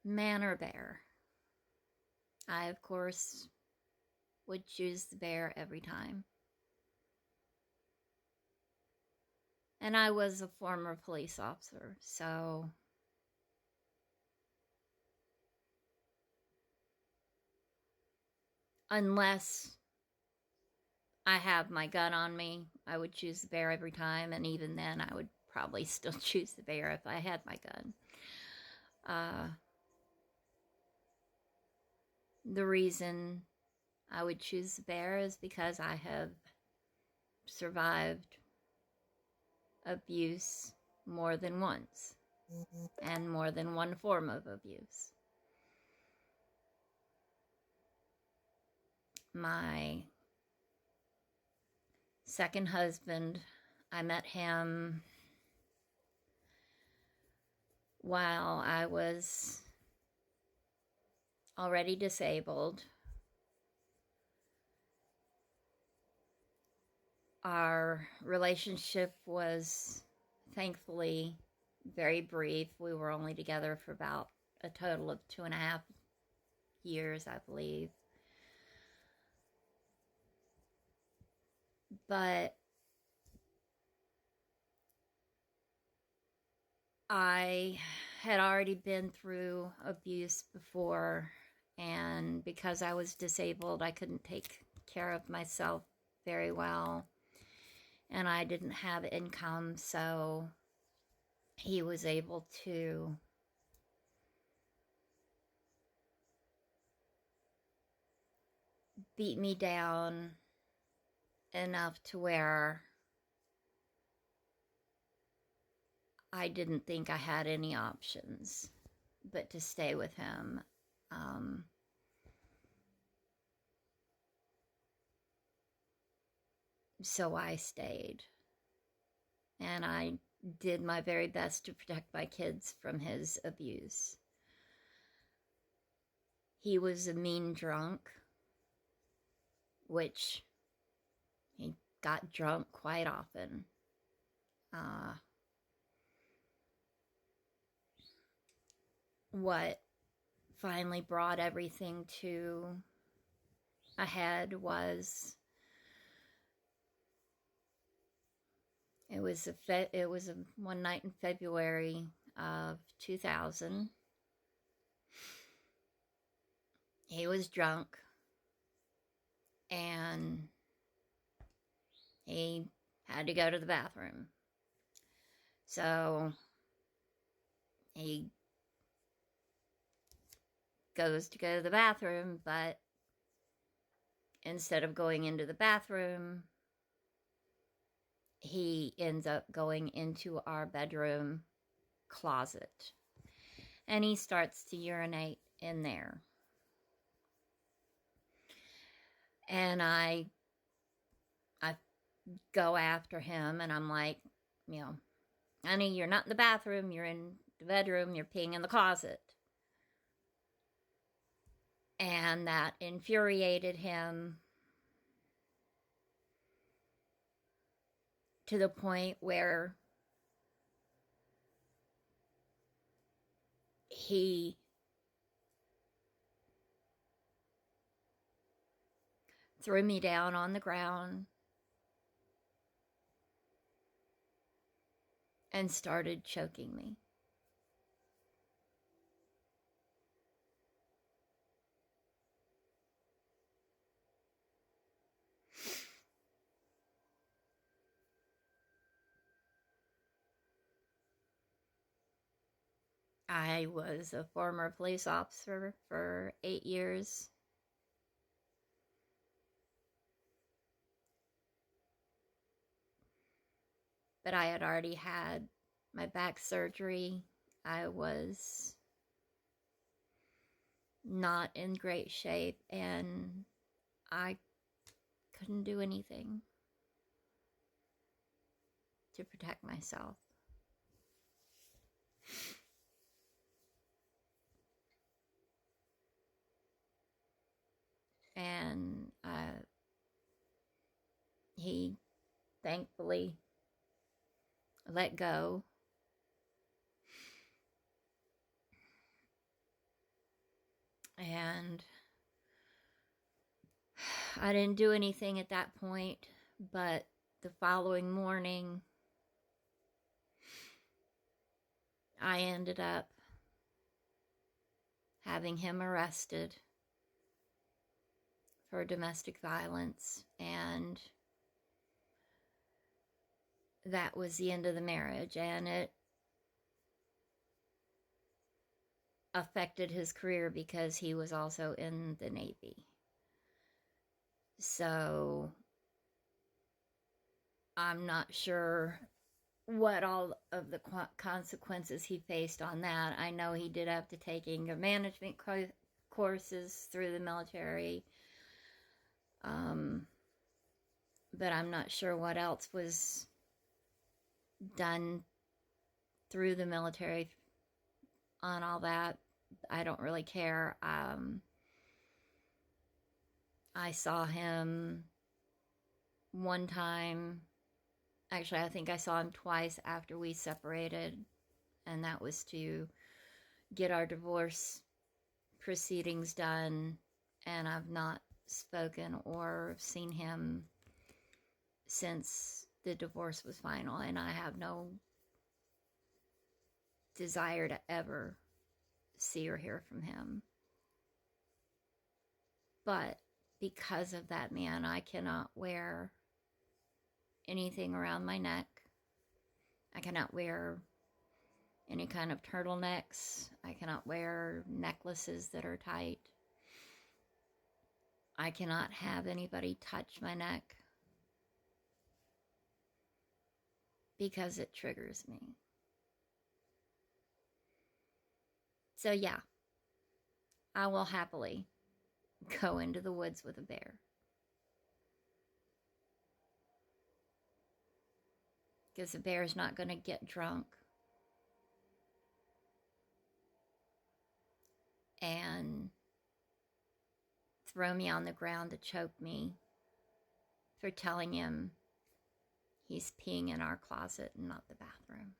Man or bear? I, of course, would choose the bear every time. And I was a former police officer, so unless I have my gun on me, I would choose the bear every time, and even then, I would probably still choose the bear if I had my gun. The reason I would choose the bear is because I have survived abuse more than once and more than one form of abuse. My second husband, I met him while I was already disabled. Our relationship was thankfully very brief. We were only together for about a total of 2.5 years, I believe. But I had already been through abuse before, and because I was disabled, I couldn't take care of myself very well, and I didn't have income, so he was able to beat me down enough to where I didn't think I had any options but to stay with him. So I stayed. And I did my very best to protect my kids from his abuse. He was a mean drunk, which he got drunk quite often. What finally brought everything to a head was it was a one night in February of 2000. He was drunk and he had to go to the bathroom. So he goes to go to the bathroom, but instead of going into the bathroom, he ends up going into our bedroom closet. And he starts to urinate in there. And I go after him and I'm like, honey, you're not in the bathroom, you're in the bedroom, you're peeing in the closet. And that infuriated him to the point where he threw me down on the ground and started choking me. I was a former police officer for 8 years. But I had already had my back surgery. I was not in great shape and I couldn't do anything to protect myself. And he thankfully let go. And I didn't do anything at that point, but the following morning, I ended up having him arrested for domestic violence, and that was the end of the marriage, and it affected his career because he was also in the Navy. So I'm not sure what all of the consequences he faced on that. I know he did have to take anger management courses through the military, but I'm not sure what else was done through the military on all that. I don't really care. I saw him one time. Actually, I think I saw him twice after we separated, and that was to get our divorce proceedings done, and I've not spoken or seen him since the divorce was final, and I have no desire to ever see or hear from him. But because of that man, I cannot wear anything around my neck. I cannot wear any kind of turtlenecks. I cannot wear necklaces that are tight. I cannot have anybody touch my neck because it triggers me. So yeah, I will happily go into the woods with a bear. Because the bear is not going to get drunk and throw me on the ground to choke me for telling him he's peeing in our closet and not the bathroom.